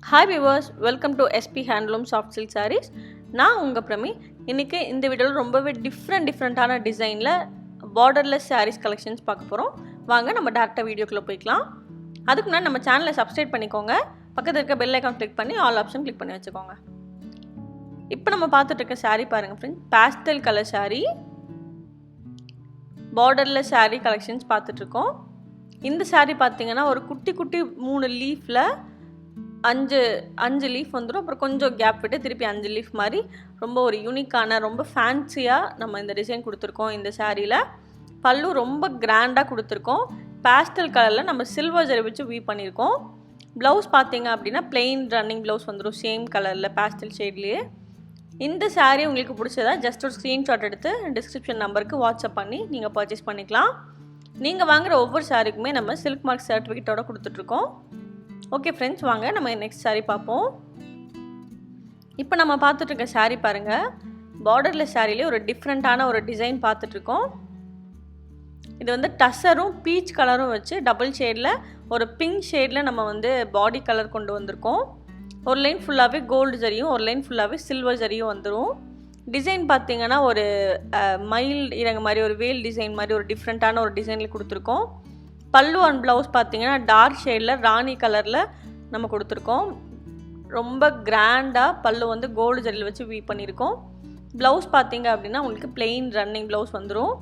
Hi viewers, welcome to SP HANDLOOM Soft Silk Sarees. நான் உங்க பிரமி. இன்னைக்கு இந்த வீடியோல ரொம்பவே டிஃபரண்டான டிசைன்ல borderless sarees collections பார்க்க போறோம். வாங்க நம்ம டைரக்டா வீடியோக்குள்ள போய்க்கலாம். அதுக்கு முன்னாடி நம்ம சேனலை சப்ஸ்கிரைப் பண்ணிக்கோங்க. பக்கத்துல இருக்க பெல் ஐகான் கிளிக் பண்ணி ஆல் ஆப்ஷன் கிளிக் பண்ணி வச்சுக்கோங்க. இப்போ நம்ம பார்த்துட்டு இருக்க saree பாருங்க friends, pastel color saree. borderless saree collections பார்த்துட்டு இருக்கோம். இந்த saree பாத்தீங்கன்னா ஒரு குட்டி 3 லீஃப்ல அஞ்சு லீஃப் வந்துடும். அப்புறம் கொஞ்சம் கேப் விட்டு திருப்பி 5 லீஃப் மாதிரி ரொம்ப ஒரு யூனிக்கான ரொம்ப ஃபேன்சியாக நம்ம இந்த டிசைன் கொடுத்துருக்கோம். இந்த சாரியில் பல்லு ரொம்ப கிராண்டாக கொடுத்துருக்கோம். பேஸ்டல் கலரில் நம்ம சில்வர் ஜரி வச்சு வீவ் பண்ணியிருக்கோம். ப்ளவுஸ் பார்த்தீங்க அப்படின்னா பிளெயின் ரன்னிங் ப்ளவுஸ் வந்துடும் சேம் கலரில் பேஸ்டல் ஷேட்லேயே. இந்த சாரீ உங்களுக்கு பிடிச்சதா ஜஸ்ட் ஒரு ஸ்க்ரீன்ஷாட் எடுத்து டிஸ்கிரிப்ஷன் நம்பருக்கு வாட்ஸ்அப் பண்ணி நீங்கள் பர்ச்சேஸ் பண்ணிக்கலாம். நீங்கள் வாங்குகிற ஒவ்வொரு சாரிக்குமே நம்ம சில்க் மார்க் சர்டிஃபிகேட்டோட கொடுத்துட்ருக்கோம். ஓகே ஃப்ரெண்ட்ஸ், வாங்க நம்ம நெக்ஸ்ட் சாரீ பார்ப்போம். இப்போ நம்ம பார்த்துட்டு இருக்க சாரீ பாருங்கள், பார்டர்லெஸ் சாரீலே ஒரு டிஃப்ரெண்ட்டான ஒரு டிசைன் பார்த்துட்ருக்கோம். இது வந்து டசரும் பீச் கலரும் வச்சு டபுள் ஷேடில் ஒரு பிங்க் ஷேடில் நம்ம வந்து பாடி கலர் கொண்டு வந்திருக்கோம். ஒரு லைன் ஃபுல்லாகவே கோல்டு ஜரியும் ஒரு லைன் ஃபுல்லாகவே சில்வர் ஜரியும் வந்துடும். டிசைன் பார்த்தீங்கன்னா ஒரு மயில் இறங்க மாதிரி ஒரு வேல் டிசைன் மாதிரி ஒரு டிஃப்ரெண்ட்டான ஒரு டிசைனில் கொடுத்துருக்கோம். பல்லு அண்ட் ப்ளவுஸ் பார்த்தீங்கன்னா டார்க் ஷேடில் ராணி கலரில் நம்ம கொடுத்துருக்கோம். ரொம்ப கிராண்டாக பல்லு வந்து கோல்டு ஜரியில் வச்சு வீவ் பண்ணியிருக்கோம். ப்ளவுஸ் பார்த்தீங்க அப்படின்னா உங்களுக்கு பிளெயின் ரன்னிங் ப்ளவுஸ் வந்துடும்.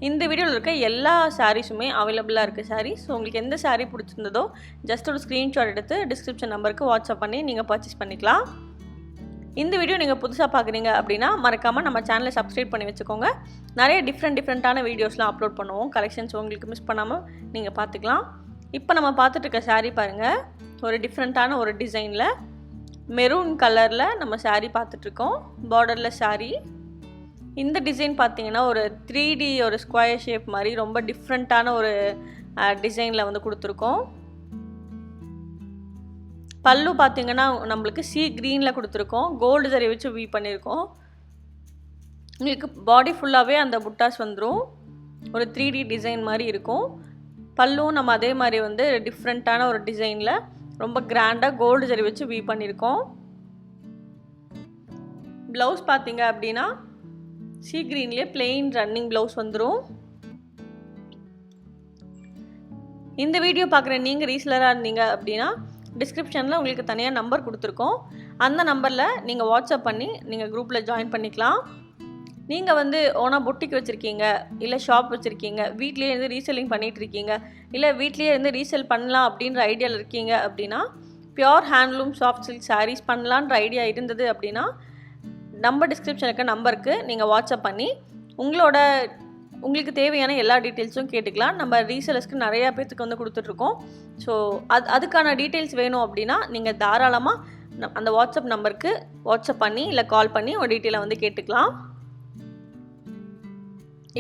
இந்த வீடியோவில் இருக்க எல்லா சாரீஸுமே அவைலபிளாக இருக்குது சாரீஸ். ஸோ உங்களுக்கு எந்த சாரீ பிடிச்சிருந்ததோ ஜஸ்ட் ஒரு ஸ்க்ரீன்ஷாட் எடுத்து டிஸ்கிரிப்ஷன் நம்பருக்கு வாட்ஸ்அப் பண்ணி நீங்கள் பர்ச்சேஸ் பண்ணிக்கலாம். இந்த வீடியோ நீங்கள் புதுசாக பார்க்குறீங்க அப்படின்னா மறக்காமல் நம்ம சேனலை சப்ஸ்கிரைப் பண்ணி வச்சுக்கோங்க. நிறைய டிஃப்ரெண்ட்டான வீடியோஸ்லாம் அப்லோட் பண்ணுவோம். கலெக்ஷன்ஸ் உங்களுக்கு மிஸ் பண்ணாமல் நீங்கள் பார்த்துக்கலாம். இப்போ நம்ம பார்த்துட்டு இருக்க சாரீ பாருங்கள், ஒரு டிஃப்ரெண்ட்டான ஒரு டிசைனில் மெரூன் கலரில் நம்ம சாரீ பார்த்துட்ருக்கோம். பார்டர்லெஸ் சாரீ. இந்த டிசைன் பார்த்தீங்கன்னா ஒரு 3D ஒரு ஸ்கொயர் ஷேப் மாதிரி ரொம்ப டிஃப்ரெண்ட்டான ஒரு டிசைனில் வந்து கொடுத்துருக்கோம். பல்லு பார்த்தீங்கன்னா நம்மளுக்கு சீ க்ரீனில் கொடுத்துருக்கோம். கோல்டு ஜரி வச்சு வீவ் பண்ணியிருக்கோம். உங்களுக்கு பாடி ஃபுல்லாகவே அந்த புட்டாஸ் வந்துடும். ஒரு 3D டிசைன் மாதிரி இருக்கும். பல்லும் நம்ம அதே மாதிரி வந்து டிஃப்ரெண்ட்டான ஒரு டிசைனில் ரொம்ப கிராண்டாக கோல்டு ஜரி வச்சு வீவ் பண்ணியிருக்கோம். ப்ளவுஸ் பார்த்தீங்க அப்படின்னா சீ க்ரீன்லேயே பிளெயின் ரன்னிங் ப்ளவுஸ் வந்துடும். இந்த வீடியோ பார்க்குற நீங்கள் ரீசெலராக இருந்தீங்க அப்படின்னா டிஸ்கிரிப்ஷனில் உங்களுக்கு தனியாக நம்பர் கொடுத்துருக்கோம். அந்த நம்பரில் நீங்கள் வாட்ஸ்அப் பண்ணி நீங்கள் குரூப்பில் ஜாயின் பண்ணிக்கலாம். நீங்கள் வந்து ஓனாக பொட்டிக் வச்சுருக்கீங்க, இல்லை ஷாப் வச்சுருக்கீங்க, வீட்லேயே இருந்து ரீசெல்லிங் பண்ணிகிட்ருக்கீங்க, இல்லை வீட்லேயே இருந்து ரீசெல் பண்ணலாம் அப்படின்ற ஐடியாவில் இருக்கீங்க அப்படின்னா, pure handloom soft silk saris பண்ணலான்ற ஐடியா இருந்தது அப்படின்னா நம்ம டிஸ்கிரிப்ஷன் இருக்க நம்பருக்கு நீங்கள் வாட்ஸ்அப் பண்ணி உங்களுக்கு தேவையான எல்லா டீட்டெயில்ஸும் கேட்டுக்கலாம். நம்ம ரீசெலர்ஸ்க்கு நிறையா பேர்த்துக்கு வந்து கொடுத்துட்ருக்கோம். ஸோ அதுக்கான டீட்டெயில்ஸ் வேணும் அப்படின்னா நீங்கள் தாராளமாக அந்த வாட்ஸ்அப் நம்பருக்கு வாட்ஸ்அப் பண்ணி இல்லை கால் பண்ணி ஒரு டீட்டெயிலை வந்து கேட்டுக்கலாம்.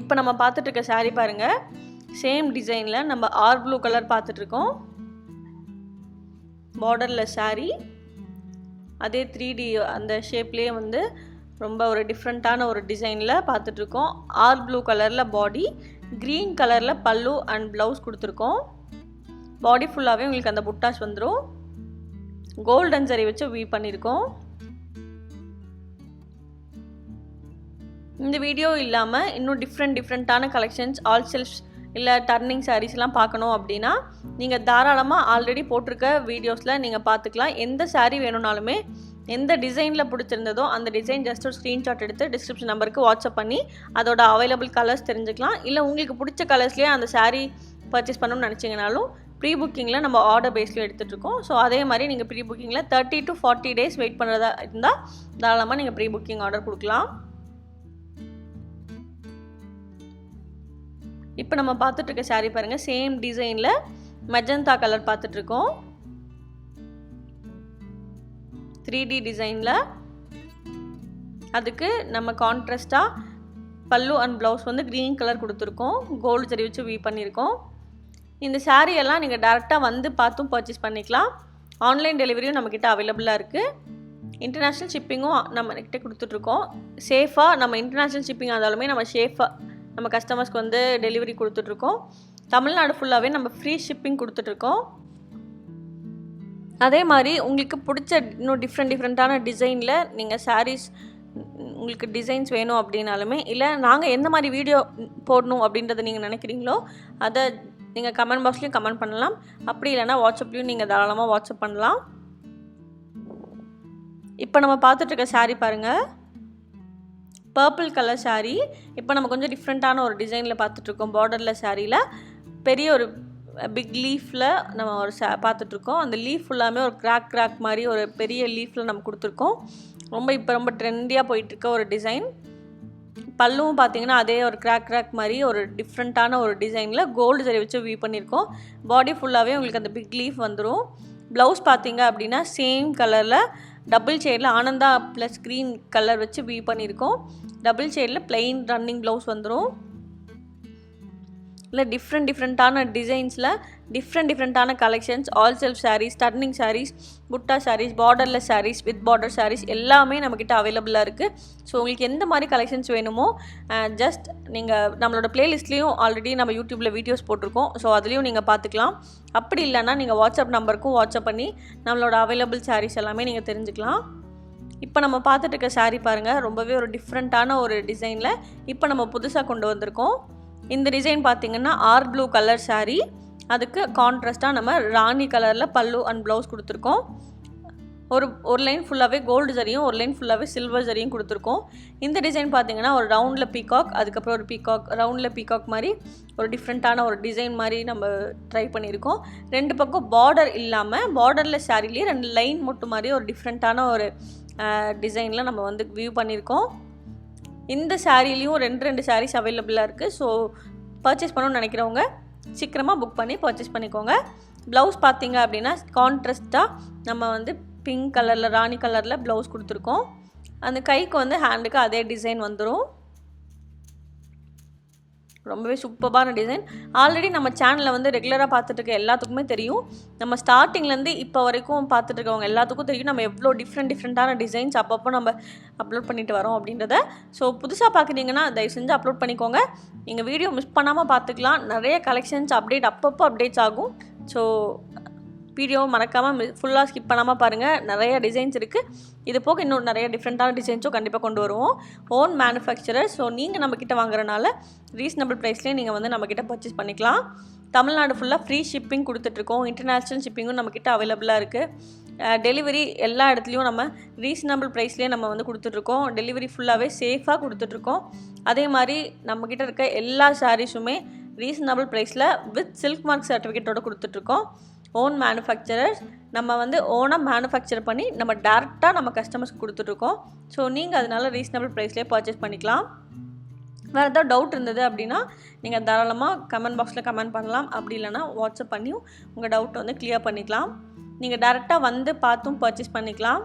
இப்போ நம்ம பார்த்துட்ருக்க சாரீ பாருங்கள், சேம் டிசைனில் நம்ம ஆர் ப்ளூ கலர் பார்த்துட்ருக்கோம். பார்டர்லெஸ் சாரீ, அதே 3D அந்த ஷேப்லேயே வந்து ரொம்ப ஒரு டிஃப்ரெண்ட்டான ஒரு டிசைனில் பார்த்துட்ருக்கோம். ஆர் ப்ளூ கலரில் பாடி, க்ரீன் கலரில் பல்லு அண்ட் ப்ளவுஸ் கொடுத்துருக்கோம். பாடி ஃபுல்லாகவே உங்களுக்கு அந்த புட்டாஸ் வந்துடும். கோல்டன் ஜரி வச்சு வீவ் பண்ணியிருக்கோம். இந்த வீடியோ இல்லாமல் இன்னும் டிஃப்ரெண்ட்டான கலெக்ஷன்ஸ் ஆல் செல்ஃப்ஸ் இல்லை டர்னிங் சாரீஸ்லாம் பார்க்கணும் அப்படின்னா நீங்கள் தாராளமாக ஆல்ரெடி போட்டிருக்க வீடியோஸில் நீங்கள் பார்த்துக்கலாம். எந்த சாரீ வேணும்னாலுமே எந்த டிசைனில் பிடிச்சிருந்ததோ அந்த டிசைன் ஜஸ்ட் ஒரு ஸ்க்ரீன்ஷாட் எடுத்து டிஸ்கிரிப்ஷன் நம்பருக்கு வாட்ஸ்அப் பண்ணி அதோட அவைலபிள் கலர்ஸ் தெரிஞ்சுக்கலாம். இல்லை உங்களுக்கு பிடிச்ச கலர்ஸ்லேயே அந்த சாரீ பர்ச்சேஸ் பண்ணணும்னு நினச்சிங்கனாலும் ப்ரீ புக்கிங்கில் நம்ம ஆர்டர் பேஸில் எடுத்துகிட்ருக்கோம். ஸோ அதே மாதிரி நீங்கள் ப்ரீ புக்கிங்கில் 30 to 40 days வெயிட் பண்ணுறதா இருந்தால் தாராளமாக நீங்கள் ப்ரீ புக்கிங் ஆர்டர் கொடுக்கலாம். இப்போ நம்ம பார்த்துட்ருக்க சாரீ பாருங்கள், சேம் டிசைனில் மெஜந்தா கலர் பார்த்துட்ருக்கோம். 3D டிசைனில் அதுக்கு நம்ம கான்ட்ராஸ்டாக பல்லு அண்ட் ப்ளவுஸ் வந்து க்ரீன் கலர் கொடுத்துருக்கோம். கோல்டு ஜரி வச்சு வீவ் பண்ணியிருக்கோம். இந்த சாரீ எல்லாம் நீங்கள் டேரெக்டாக வந்து பார்த்தும் பர்ச்சேஸ் பண்ணிக்கலாம். ஆன்லைன் டெலிவரியும் நம்மக்கிட்ட அவைலபிளாக இருக்குது. இன்டர்நேஷ்னல் ஷிப்பிங்கும் நம்மக்கிட்ட கொடுத்துட்ருக்கோம். சேஃபாக நம்ம இன்டர்நேஷ்னல் ஷிப்பிங் இருந்தாலுமே நம்ம சேஃபாக நம்ம கஸ்டமர்ஸ்க்கு வந்து டெலிவரி கொடுத்துட்ருக்கோம். தமிழ்நாடு ஃபுல்லாகவே நம்ம ஃப்ரீ ஷிப்பிங் கொடுத்துட்ருக்கோம். அதே மாதிரி உங்களுக்கு பிடிச்ச இன்னும் டிஃப்ரெண்ட்டான டிசைனில் நீங்கள் சாரீஸ் உங்களுக்கு டிசைன்ஸ் வேணும் அப்படின்னாலுமே, இல்லை நாங்கள் எந்த மாதிரி வீடியோ போடணும் அப்படின்றத நீங்கள் நினைக்கிறீங்களோ அதை நீங்கள் கமெண்ட் பாக்ஸ்லேயும் கமெண்ட் பண்ணலாம். அப்படி இல்லைனா வாட்ஸ்அப்லேயும் நீங்கள் தாராளமாக வாட்ஸ்அப் பண்ணலாம். இப்போ நம்ம பார்த்துட்ருக்க சாரீ பாருங்கள், பர்பிள் கலர் சாரீ. இப்போ நம்ம கொஞ்சம் டிஃப்ரெண்ட்டான ஒரு டிசைனில் பார்த்துட்ருக்கோம். பார்டர்லெஸ் சாரியில் பெரிய ஒரு பிக் லீஃபில் நம்ம ஒரு பார்த்துட்ருக்கோம். அந்த லீஃப் ஃபுல்லாமே ஒரு கிராக் மாதிரி ஒரு பெரிய லீஃபில் நம்ம கொடுத்துருக்கோம். இப்போ ரொம்ப ட்ரெண்டியாக போயிட்டுருக்க ஒரு டிசைன். பல்லுவும் பார்த்தீங்கன்னா அதே ஒரு கிராக் மாதிரி ஒரு டிஃப்ரெண்ட்டான ஒரு டிசைனில் கோல்டு ஜரி வச்சு வீவ் பண்ணியிருக்கோம். பாடி ஃபுல்லாகவே உங்களுக்கு அந்த பிக் லீஃப் வந்துடும். ப்ளவுஸ் பார்த்தீங்க அப்படின்னா சேம் கலரில் டபுள் ஷேடில் ஆனந்தா ப்ளஸ் க்ரீன் கலர் வச்சு வீவ் பண்ணியிருக்கோம். டபுள் ஷேடில் பிளெயின் ரன்னிங் ப்ளவுஸ் வந்துடும். இல்லை டிஃப்ரெண்ட்டான டிசைன்ஸில் டிஃப்ரெண்ட்டான collections, all self saris, turning saris, butta saris, borderless saris, with border saris எல்லாமே நம்மக்கிட்ட அவைலபிளாக இருக்குது. ஸோ உங்களுக்கு எந்த மாதிரி கலெக்ஷன்ஸ் வேணுமோ ஜஸ்ட் நீங்கள் நம்மளோட ப்ளேலிஸ்ட்லேயும் ஆல்ரெடி நம்ம யூடியூப்பில் வீடியோஸ் போட்டிருக்கோம். ஸோ அதுலேயும் நீங்கள் பார்த்துக்கலாம். அப்படி இல்லைன்னா நீங்கள் வாட்ஸ்அப் நம்பருக்கும் வாட்ஸ்அப் பண்ணி நம்மளோட அவைலபிள் சாரீஸ் எல்லாமே நீங்கள் தெரிஞ்சுக்கலாம். இப்போ நம்ம பார்த்துட்டு இருக்க சாரீ பாருங்கள், ரொம்பவே ஒரு டிஃப்ரெண்ட்டான ஒரு டிசைனில் இப்போ நம்ம புதுசாக கொண்டு வந்திருக்கோம். இந்த டிசைன் பார்த்திங்கன்னா ஆர்ட் ப்ளூ கலர் சாரீ. அதுக்கு கான்ட்ராஸ்ட்டாக நம்ம ராணி கலரில் பல்லு அண்ட் ப்ளவுஸ் கொடுத்துருக்கோம். ஒரு லைன் ஃபுல்லாகவே கோல்டு ஜரியும் ஒரு லைன் ஃபுல்லாகவே சில்வர் ஜரியும் கொடுத்துருக்கோம். இந்த டிசைன் பார்த்திங்கன்னா ஒரு ரவுண்டில் பீகாக், அதுக்கப்புறம் ஒரு பீகாக், ரவுண்டில் பீகாக் மாதிரி ஒரு டிஃப்ரெண்ட்டான ஒரு டிசைன் மாதிரி நம்ம ட்ரை பண்ணியிருக்கோம். ரெண்டு பக்கம் பார்டர் இல்லாமல் பார்டர்லெஸ் சாரீலேயே 2 லைன் மட்டும் மாதிரி ஒரு டிஃப்ரெண்ட்டான ஒரு டிசைனில் நம்ம வந்து வியூ பண்ணியிருக்கோம். இந்த சாரீலையும் 2 சாரீஸ் அவைலபிளாக இருக்குது. ஸோ பர்ச்சேஸ் பண்ணணும்னு நினைக்கிறவங்க சீக்கிரமாக புக் பண்ணி பர்ச்சேஸ் பண்ணிக்கோங்க. ப்ளவுஸ் பார்த்தீங்க அப்படின்னா கான்ட்ராஸ்ட்டாக நம்ம வந்து பிங்க் கலரில் ராணி கலரில் ப்ளவுஸ் கொடுத்துருக்கோம். அந்த கைக்கு வந்து ஹேண்டுக்கு அதே டிசைன் வந்துடும். ரொம்பவே சூப்பரான டிசைன். ஆல்ரெடி நம்ம சேனலில் வந்து ரெகுலராக பார்த்துட்டு இருக்க எல்லாத்துக்குமே தெரியும். நம்ம ஸ்டார்டிங்லேருந்து இப்போ வரைக்கும் பார்த்துட்டு இருக்கவங்க எல்லாத்துக்கும் தெரியும் நம்ம எவ்வளோ டிஃப்ரெண்ட்டான டிசைன்ஸ் அப்பப்போ நம்ம அப்லோட் பண்ணிட்டு வரோம் அப்படின்றத. ஸோ புதுசாக பார்க்குறீங்கன்னா தயவு செஞ்சு அப்லோட் பண்ணிக்கோங்க. நீங்கள் வீடியோ மிஸ் பண்ணாமல் பார்த்துக்கலாம். நிறைய கலெக்ஷன்ஸ் அப்பப்போ அப்டேட்ஸ் ஆகும். ஸோ வீடியோ மறக்காமல் ஃபுல்லாக ஸ்கிப் பண்ணாமல் பாருங்கள். நிறைய டிசைன்ஸ் இருக்குது. இது போக இன்னும் நிறைய டிஃப்ரெண்ட்டான டிசைன்ஸும் கண்டிப்பாக கொண்டு வருவோம். Own manufacturer. ஸோ நீங்கள் நம்மக்கிட்ட வாங்குறனால ரீசனபிள் ப்ரைஸ்லேயே நீங்கள் வந்து நம்மக்கிட்ட பர்ச்சேஸ் பண்ணிக்கலாம். தமிழ்நாடு ஃபுல்லாக ஃப்ரீ ஷிப்பிங் கொடுத்துட்ருக்கோம். இன்டர்நேஷ்னல் ஷிப்பிங்கும் நம்மக்கிட்ட அவைலபிளாக இருக்குது. டெலிவரி எல்லா இடத்துலையும் நம்ம ரீசனபிள் ப்ரைஸ்லேயே நம்ம வந்து கொடுத்துட்ருக்கோம். டெலிவரி ஃபுல்லாகவே சேஃபாக கொடுத்துட்ருக்கோம். அதே மாதிரி நம்மக்கிட்ட இருக்க எல்லா சாரீஸுமே ரீசனபிள் ப்ரைஸில் வித் சில்க் மார்க் சர்டிஃபிகேட்டோடு கொடுத்துட்ருக்கோம். Own manufacturers. நம்ம வந்து ஓனாக மேனுஃபேக்சர் பண்ணி நம்ம டேரெக்டாக நம்ம கஸ்டமர்ஸ்க்கு கொடுத்துட்ருக்கோம். ஸோ நீங்கள் அதனால ரீசனபிள் ப்ரைஸ்லேயே பர்ச்சேஸ் பண்ணிக்கலாம். வேறு ஏதாவது டவுட் இருந்தது அப்படின்னா நீங்கள் தாராளமாக கமெண்ட் பாக்ஸில் கமெண்ட் பண்ணலாம். அப்படி இல்லைனா வாட்ஸ்அப் பண்ணியும் உங்கள் டவுட்டை வந்து கிளியர் பண்ணிக்கலாம். நீங்கள் டேரெக்டாக வந்து பார்த்தும் பர்ச்சேஸ் பண்ணிக்கலாம்.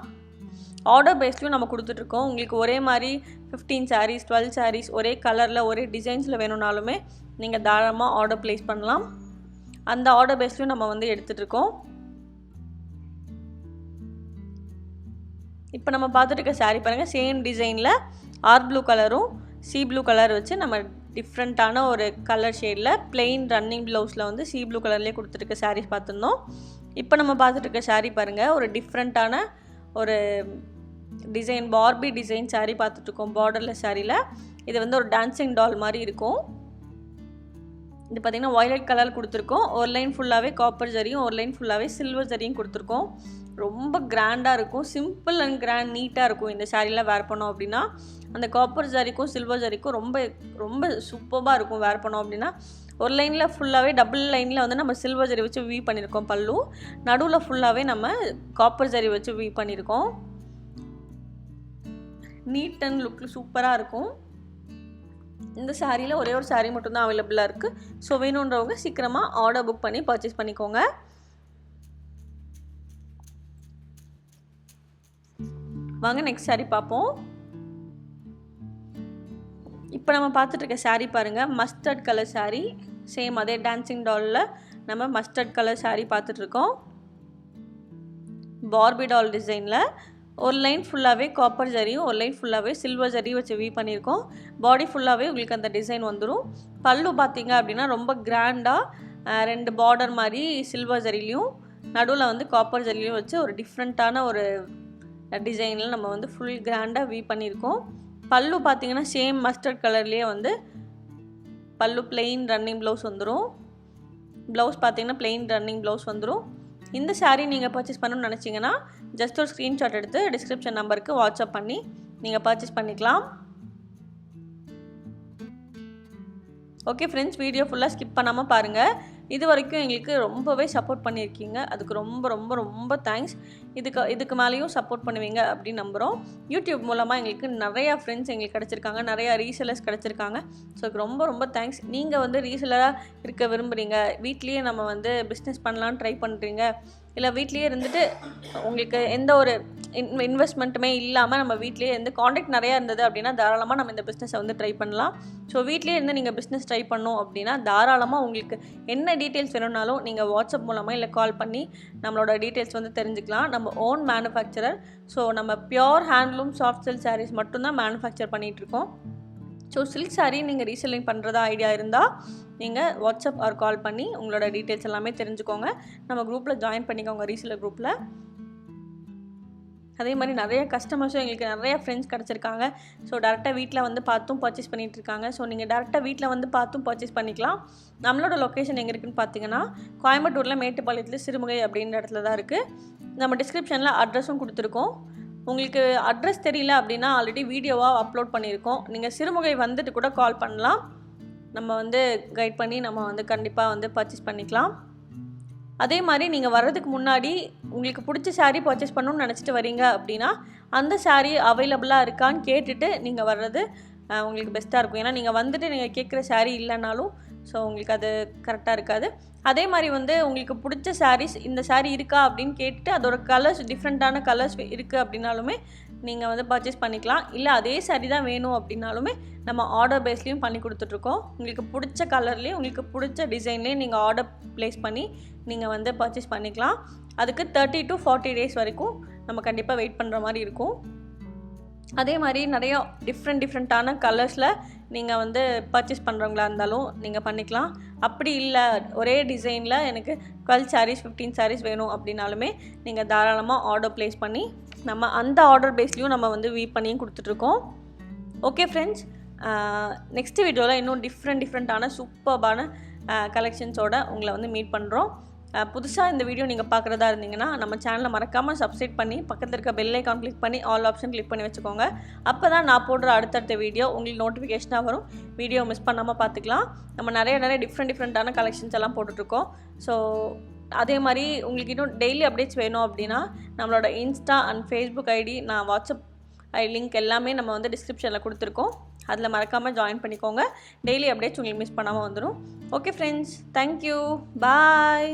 ஆர்டர் பேஸ்லையும் நம்ம கொடுத்துட்ருக்கோம். உங்களுக்கு ஒரே மாதிரி 15 சாரீஸ் 12 சாரீஸ் ஒரே கலரில் ஒரே டிசைன்ஸில் வேணும்னாலுமே நீங்கள் தாராளமாக ஆர்டர் ப்ளேஸ் பண்ணலாம். அந்த ஆர்டர் பேஸ்லையும் நம்ம வந்து எடுத்துகிட்ருக்கோம். இப்போ நம்ம பார்த்துட்டு இருக்க சாரீ பாருங்கள், சேம் டிசைனில் ஆர்ட் ப்ளூ கலரும் சி ப்ளூ கலர் வச்சு நம்ம டிஃப்ரெண்ட்டான ஒரு கலர் ஷேடில் பிளெயின் ரன்னிங் ப்ளவுஸில் வந்து சி ப்ளூ கலர்லேயே கொடுத்துருக்க சாரீஸ் பார்த்துருந்தோம். இப்போ நம்ம பார்த்துட்டு இருக்க சாரீ பாருங்கள், ஒரு டிஃப்ரெண்ட்டான ஒரு டிசைன் பார்பி டிசைன் சாரீ பார்த்துட்ருக்கோம். பார்டர்லெஸ் சாரியில் இது வந்து ஒரு டான்சிங் டால் மாதிரி இருக்கும். இது பார்த்திங்கன்னா வயலட் கலர் கொடுத்துருக்கோம். ஒரு லைன் ஃபுல்லாகவே காப்பர் ஜரியும் ஒரு லைன் ஃபுல்லாகவே சில்வர் ஜரியும் கொடுத்துருக்கோம். ரொம்ப கிராண்டாக இருக்கும். சிம்பிள் அண்ட் கிராண்ட் நீட்டாக இருக்கும். இந்த சாரீலாம் வேர் பண்ணோம் அப்படின்னா அந்த காப்பர் ஜரிக்கும் சில்வர் ஜரிக்கும் ரொம்ப ரொம்ப சூப்பராக இருக்கும் வேர் பண்ணோம் அப்படின்னா. ஒரு லைனில் ஃபுல்லாகவே டபுள் லைனில் வந்து நம்ம சில்வர் ஜரி வச்சு வீவ் பண்ணியிருக்கோம். பல்லு நடுவில் ஃபுல்லாகவே நம்ம காப்பர் ஜரி வச்சு வீவ் பண்ணியிருக்கோம். நீட் அண்ட் லுக் சூப்பராக இருக்கும். இந்த சாரியில் ஒரே ஒரு சாரீ மட்டும்தான் அவைலபிளாக இருக்குது. ஸோ வேணுன்றவங்க சீக்கிரமாக ஆர்டர் புக் பண்ணி பர்ச்சேஸ் பண்ணிக்கோங்க. வாங்க நெக்ஸ்ட் சாரீ பார்ப்போம். இப்போ நம்ம பார்த்துட்டு இருக்க சாரீ பாருங்கள், மஸ்டர்ட் கலர் சாரீ. சேம் அதே டான்சிங் டாலில் நம்ம மஸ்டர்ட் கலர் சாரீ பார்த்துட்ருக்கோம். பார்பி டால் டிசைனில் ஒரு லைன் ஃபுல்லாகவே காப்பர் ஜரியும் ஒரு லைன் ஃபுல்லாகவே சில்வர் ஜரி வச்சு வீவ் பண்ணியிருக்கோம். பாடி ஃபுல்லாகவே உங்களுக்கு அந்த டிசைன் வந்துடும். பல்லு பார்த்திங்க அப்படின்னா ரொம்ப கிராண்டாக 2 பார்டர் மாதிரி சில்வர் ஜரிலையும் நடுவில் வந்து காப்பர் ஜரிலையும் வச்சு ஒரு டிஃப்ரெண்ட்டான ஒரு டிசைனில் நம்ம வந்து ஃபுல் கிராண்டாக வீவ் பண்ணியிருக்கோம். பல்லு பார்த்திங்கன்னா சேம் மஸ்டர்ட் கலர்லேயே வந்து பல்லு பிளெயின் ரன்னிங் ப்ளவுஸ் வந்துடும். ப்ளவுஸ் பார்த்திங்கன்னா பிளெயின் ரன்னிங் ப்ளவுஸ் வந்துடும். இந்த சாரீ நீங்கள் பர்ச்சேஸ் பண்ணணும்னு நினச்சிங்கன்னா ஜஸ்ட் ஒரு ஸ்க்ரீன்ஷாட் எடுத்து டிஸ்கிரிப்ஷன் நம்பருக்கு வாட்ஸ்அப் பண்ணி நீங்கள் பர்ச்சேஸ் பண்ணிக்கலாம். ஓகே ஃப்ரெண்ட்ஸ், வீடியோ ஃபுல்லாக ஸ்கிப் பண்ணாமல் பாருங்கள். இது வரைக்கும் எங்களுக்கு ரொம்பவே சப்போர்ட் பண்ணியிருக்கீங்க. அதுக்கு ரொம்ப ரொம்ப ரொம்ப தேங்க்ஸ். இதுக்கு மேலேயும் சப்போர்ட் பண்ணுவீங்க அப்படின்னு நம்புகிறோம். யூடியூப் மூலமாக எங்களுக்கு நிறையா ஃப்ரெண்ட்ஸ் எங்களுக்கு கிடச்சிருக்காங்க, நிறையா ரீசெலர்ஸ் கிடச்சிருக்காங்க. ஸோ ரொம்ப ரொம்ப தேங்க்ஸ். நீங்கள் வந்து ரீசெலராக இருக்க விரும்புகிறீங்க, வீட்லேயே நம்ம வந்து பிஸ்னஸ் பண்ணலான்னு ட்ரை பண்ணுறீங்க, இல்லை வீட்லேயே இருந்துட்டு உங்களுக்கு எந்த ஒரு இன்வெஸ்ட்மெண்ட்டுமே இல்லாமல் நம்ம வீட்லேயே இருந்து காண்டாக்ட் நிறையா இருந்தது அப்படின்னா தாராளமாக நம்ம இந்த பிஸ்னஸை வந்து ட்ரை பண்ணலாம். ஸோ வீட்லேயே இருந்து நீங்கள் பிஸ்னஸ் ட்ரை பண்ணோம் அப்படின்னா தாராளமாக உங்களுக்கு என்ன டீட்டெயில்ஸ் வேணும்னாலும் நீங்கள் வாட்ஸ்அப் மூலமாக இல்லை கால் பண்ணி நம்மளோட டீட்டெயில்ஸ் வந்து தெரிஞ்சுக்கலாம். நம்ம ஓன் மேனுஃபேக்சரர். ஸோ நம்ம pure handloom soft silk sarees மட்டும்தான் மேனுஃபேக்சர் பண்ணிகிட்ருக்கோம். ஸோ சில்க் சாரீ நீங்கள் ரீசெல்லிங் பண்ணுறதா ஐடியா இருந்தால் நீங்கள் வாட்ஸ்அப் ஆர் கால் பண்ணி உங்களோட டீட்டெயில்ஸ் எல்லாமே தெரிஞ்சுக்கோங்க. நம்ம குரூப்பில் ஜாயின் பண்ணிக்கோங்க, ரீசெல்லர் குரூப்பில். அதே மாதிரி நிறைய கஸ்டமர்ஸும் எங்களுக்கு நிறைய ஃப்ரெண்ட்ஸ் கிடச்சிருக்காங்க. ஸோ டேரெக்டாக வீட்டில் வந்து பார்த்தும் பர்ச்சேஸ் பண்ணிகிட்ருக்காங்க. ஸோ நீங்கள் டேரெக்டாக வீட்டில் வந்து பார்த்தும் பர்ச்சேஸ் பண்ணிக்கலாம். நம்மளோட லொக்கேஷன் எங்கே இருக்குதுன்னு பார்த்தீங்கன்னா கோயம்புத்தூரில் மேட்டுப்பாளையத்தில் சிறுமுகை அப்படின்ற இடத்துல தான் இருக்குது. நம்ம டிஸ்கிரிப்ஷனில் அட்ரஸும் கொடுத்துருக்கோம். உங்களுக்கு அட்ரஸ் தெரியல அப்படின்னா ஆல்ரெடி வீடியோவாக அப்லோட் பண்ணியிருக்கோம். நீங்கள் சிறுமுகை வந்துட்டு கூட கால் பண்ணலாம். நம்ம வந்து கைட் பண்ணி நம்ம வந்து கண்டிப்பாக வந்து பர்ச்சேஸ் பண்ணிக்கலாம். அதே மாதிரி நீங்கள் வர்றதுக்கு முன்னாடி உங்களுக்கு பிடிச்ச சாரீ பர்ச்சேஸ் பண்ணணும்னு நினச்சிட்டு வரீங்க அப்படின்னா அந்த சாரீ அவைலபிளாக இருக்கான்னு கேட்டுட்டு நீங்கள் வர்றது உங்களுக்கு பெஸ்ட்டாக இருக்கும். ஏன்னா நீங்கள் வந்துட்டு நீங்கள் கேட்குற சாரீ இல்லைனாலும் ஸோ உங்களுக்கு அது கரெக்டாக இருக்காது. அதே மாதிரி வந்து உங்களுக்கு பிடிச்ச சாரீஸ் இந்த சாரீ இருக்கா அப்படின்னு கேட்டுட்டு அதோட கலர்ஸ் டிஃப்ரெண்ட்டான கலர்ஸ் இருக்குது அப்படின்னாலுமே நீங்கள் வந்து பர்ச்சேஸ் பண்ணிக்கலாம். இல்லை அதே சாரீ தான் வேணும் அப்படின்னாலுமே நம்ம ஆர்டர் பேஸ்லேயும் பண்ணி கொடுத்துட்ருக்கோம். உங்களுக்கு பிடிச்ச கலர்லேயும் உங்களுக்கு பிடிச்ச டிசைன்லேயும் நீங்கள் ஆர்டர் ப்ளேஸ் பண்ணி நீங்கள் வந்து பர்ச்சேஸ் பண்ணிக்கலாம். அதுக்கு 30 to 40 days வரைக்கும் நம்ம கண்டிப்பாக வெயிட் பண்ணுற மாதிரி இருக்கும். அதே மாதிரி நிறையா டிஃப்ரெண்ட்டான கலர்ஸில் நீங்கள் வந்து பர்ச்சேஸ் பண்ணுறவங்களா இருந்தாலும் நீங்கள் பண்ணிக்கலாம். அப்படி இல்லை ஒரே டிசைனில் எனக்கு 12 sarees 15 sarees வேணும் அப்படின்னாலுமே நீங்கள் தாராளமாக ஆர்டர் ப்ளேஸ் பண்ணி நம்ம அந்த ஆர்டர் பேஸ்லேயும் நம்ம வந்து வீவ் பண்ணியும் கொடுத்துட்ருக்கோம். ஓகே ஃப்ரெண்ட்ஸ், நெக்ஸ்ட் வீடியோவில் இன்னும் டிஃப்ரெண்ட்டான சூப்பர்பான கலெக்ஷன்ஸோடு உங்களை வந்து மீட் பண்ணுறோம். புதுசாக இந்த வீடியோ நீங்கள் பார்க்குறதா இருந்தீங்கன்னா நம்ம சேனலை மறக்காமல் சப்ஸ்கிரைப் பண்ணி பக்கத்தில் இருக்க பெல் ஐக்கான் கிளிக் பண்ணி ஆல் ஆப்ஷன் கிளிக் பண்ணி வச்சுக்கோங்க. அப்போ தான் நான் போடுற அடுத்தடுத்த வீடியோ உங்களுக்கு நோட்டிஃபிகேஷனாக வரும். வீடியோ மிஸ் பண்ணாமல் பார்த்துக்கலாம். நம்ம நிறைய டிஃப்ரெண்ட்டான கலெக்ஷன்ஸ் எல்லாம் போட்டுட்ருக்கோம். ஸோ அதே மாதிரி உங்களுக்கு இன்னும் டெய்லி அப்டேட்ஸ் வேணும் அப்படின்னா நம்மளோட இன்ஸ்டா அண்ட் ஃபேஸ்புக் ஐடி நான் வாட்ஸ்அப் லிங்க் எல்லாமே நம்ம வந்து டிஸ்கிரிப்ஷனில் கொடுத்துருக்கோம். அதில் மறக்காமல் ஜாயின் பண்ணிக்கோங்க. டெய்லி அப்டேட்ஸ் உங்களுக்கு மிஸ் பண்ணாமல் வந்துடும். ஓகே ஃப்ரெண்ட்ஸ், தேங்க்யூ, பாய்.